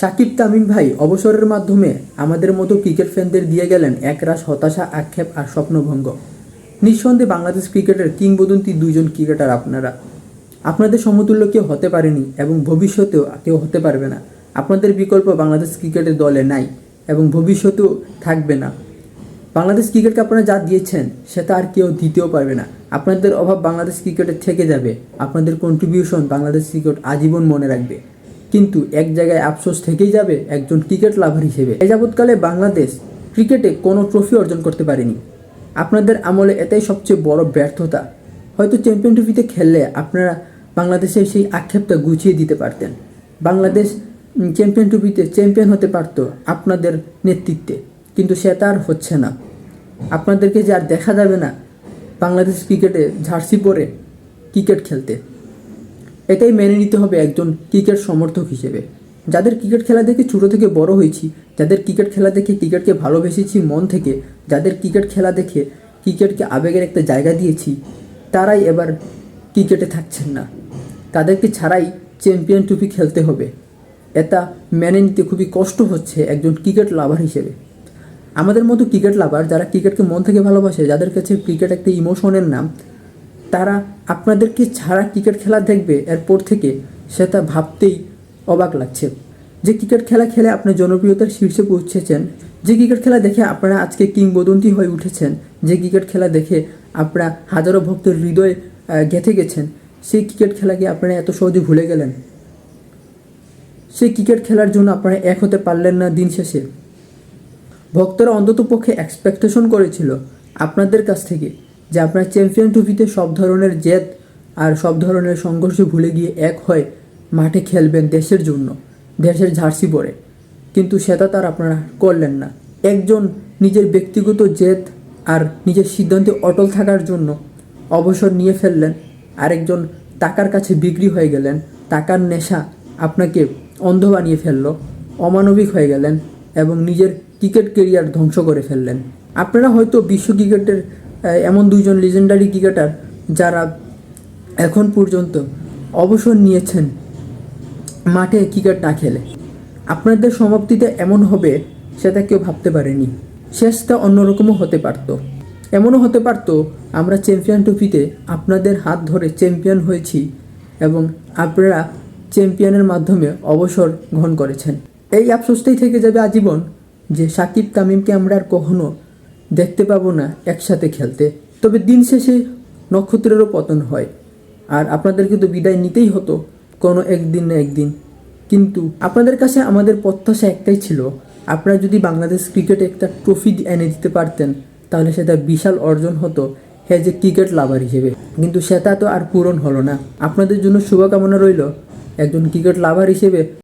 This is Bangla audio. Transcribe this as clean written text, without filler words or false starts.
সাকিব তামিম ভাই অবসরের মাধ্যমে আমাদের মতো ক্রিকেট ফ্যানদের দিয়ে গেলেন একরাশ হতাশা, আক্ষেপ আর স্বপ্নভঙ্গ। নিঃসন্দেহে বাংলাদেশ ক্রিকেটের কিংবদন্তি দুইজন ক্রিকেটার আপনারা। আপনাদের সমতুল্য কেউ হতে পারেনি এবং ভবিষ্যতেও কেউ হতে পারবে না। আপনাদের বিকল্প বাংলাদেশ ক্রিকেটের দলে নাই এবং ভবিষ্যতেও থাকবে না। বাংলাদেশ ক্রিকেটকে আপনারা যা দিয়েছেন সেটা আর কেউ দিতেও পারবে না। আপনাদের অভাব বাংলাদেশ ক্রিকেটের থেকে যাবে, আপনাদের কন্ট্রিবিউশন বাংলাদেশ ক্রিকেট আজীবন মনে রাখবে। কিন্তু এক জায়গায় আফসোস থেকেই যাবে একজন ক্রিকেট লাভার হিসেবে। এ যাবৎকালে বাংলাদেশ ক্রিকেটে কোনো ট্রফি অর্জন করতে পারেনি। আপনাদের আমলে এটাই সবচেয়ে বড় ব্যর্থতা। হয়তো চ্যাম্পিয়ন ট্রফিতে খেললে আপনারা বাংলাদেশের সেই আক্ষেপটা গুছিয়ে দিতে পারতেন। বাংলাদেশ চ্যাম্পিয়ন ট্রফিতে চ্যাম্পিয়ন হতে পারত আপনাদের নেতৃত্বে, কিন্তু সেটা আর হচ্ছে না। আপনাদেরকে যে আর দেখা যাবে না বাংলাদেশ ক্রিকেটে জার্সি পরে ক্রিকেট খেলতে। এটাই মেনে নিতে হবে একজন ক্রিকেট সমর্থক হিসেবে। যাদের ক্রিকেট খেলা দেখে ছোটো থেকে বড় হয়েছি, যাদের ক্রিকেট খেলা দেখে ক্রিকেটকে ভালোবেসেছি মন থেকে, যাদের ক্রিকেট খেলা দেখে ক্রিকেটকে আবেগের একটা জায়গা দিয়েছি, তারাই এবার ক্রিকেটে থাকছেন না। তাদেরকে ছাড়াই চ্যাম্পিয়ন ট্রফি খেলতে হবে। এটা মেনে নিতে খুবই কষ্ট হচ্ছে একজন ক্রিকেট লাভার হিসেবে। আমাদের মতো ক্রিকেট লাভার যারা ক্রিকেটকে মন থেকে ভালোবাসে, যাদের কাছে ক্রিকেট একটা ইমোশনের নাম, তারা আপনাদেরকে ছাড়া ক্রিকেট খেলা দেখবে এরপর থেকে সেটা ভাবতেই অবাক লাগছে। যে ক্রিকেট খেলা খেলে আপনি জনপ্রিয়তার শীর্ষে পৌঁছেছেন, যে ক্রিকেট খেলা দেখে আপনারা আজকে কিংবদন্তি হয়ে উঠেছেন, যে ক্রিকেট খেলা দেখে আপনারা হাজারো ভক্তের হৃদয়ে গেঁথে গেছেন, সেই ক্রিকেট খেলাকে আপনারা এত সহজে ভুলে গেলেন। সেই ক্রিকেট খেলার জন্য আপনারা এক হতে পারলেন না দিন শেষে। ভক্তরা অন্তত পক্ষে এক্সপেকটেশন করেছিল আপনাদের কাছ থেকে যে আপনারা চ্যাম্পিয়ন ট্রফিতে সব ধরনের জেদ আর সব ধরনের সংঘর্ষ ভুলে গিয়ে এক হয়ে মাঠে খেলবেন দেশের জন্য, দেশের জার্সি পরে। কিন্তু সেটা তার আপনারা করলেন না। একজন নিজের ব্যক্তিগত জেদ আর নিজের সিদ্ধান্তে অটল থাকার জন্য অবসর নিয়ে ফেললেন, আরেকজন টাকার কাছে বিক্রি হয়ে গেলেন। টাকার নেশা আপনাকে অন্ধ বানিয়ে ফেললো, অমানবিক হয়ে গেলেন এবং নিজের ক্রিকেট কেরিয়ার ধ্বংস করে ফেললেন। আপনারা হয়তো বিশ্ব ক্রিকেটের এমন দুইজন লিজেন্ডারি ক্রিকেটার যারা এখন পর্যন্ত অবসর নিয়েছেন মাঠে ক্রিকেট না খেলে। আপনাদের সমাপ্তিতে এমন হবে সেটা কেউ ভাবতে পারেনি। শেষটা অন্যরকমও হতে পারত। এমনও হতে পারত আমরা চ্যাম্পিয়ন ট্রফিতে আপনাদের হাত ধরে চ্যাম্পিয়ন হয়েছি এবং আপনারা চ্যাম্পিয়নের মাধ্যমে অবসর গ্রহণ করেছেন। এই আফসোসটাই থেকে যাবে আজীবন যে সাকিব তামিমকে আমরা আর কখনো দেখতে পাবো না একসাথে খেলতে। তবে দিন শেষে নক্ষত্রেরও পতন হয়, আর আপনাদেরকে তো বিদায় নিতেই হতো কোনো একদিন না একদিন। কিন্তু আপনাদের কাছে আমাদের প্রত্যাশা একটাই ছিল, আপনারা যদি বাংলাদেশ ক্রিকেটে একটা ট্রফি এনে দিতে পারতেন তাহলে সেটা বিশাল অর্জন হতো অ্যাজ এ ক্রিকেট লাভার হিসেবে। কিন্তু সেটা তো আর পূরণ হলো না। আপনাদের জন্য শুভকামনা রইল একজন ক্রিকেট লাভার হিসেবে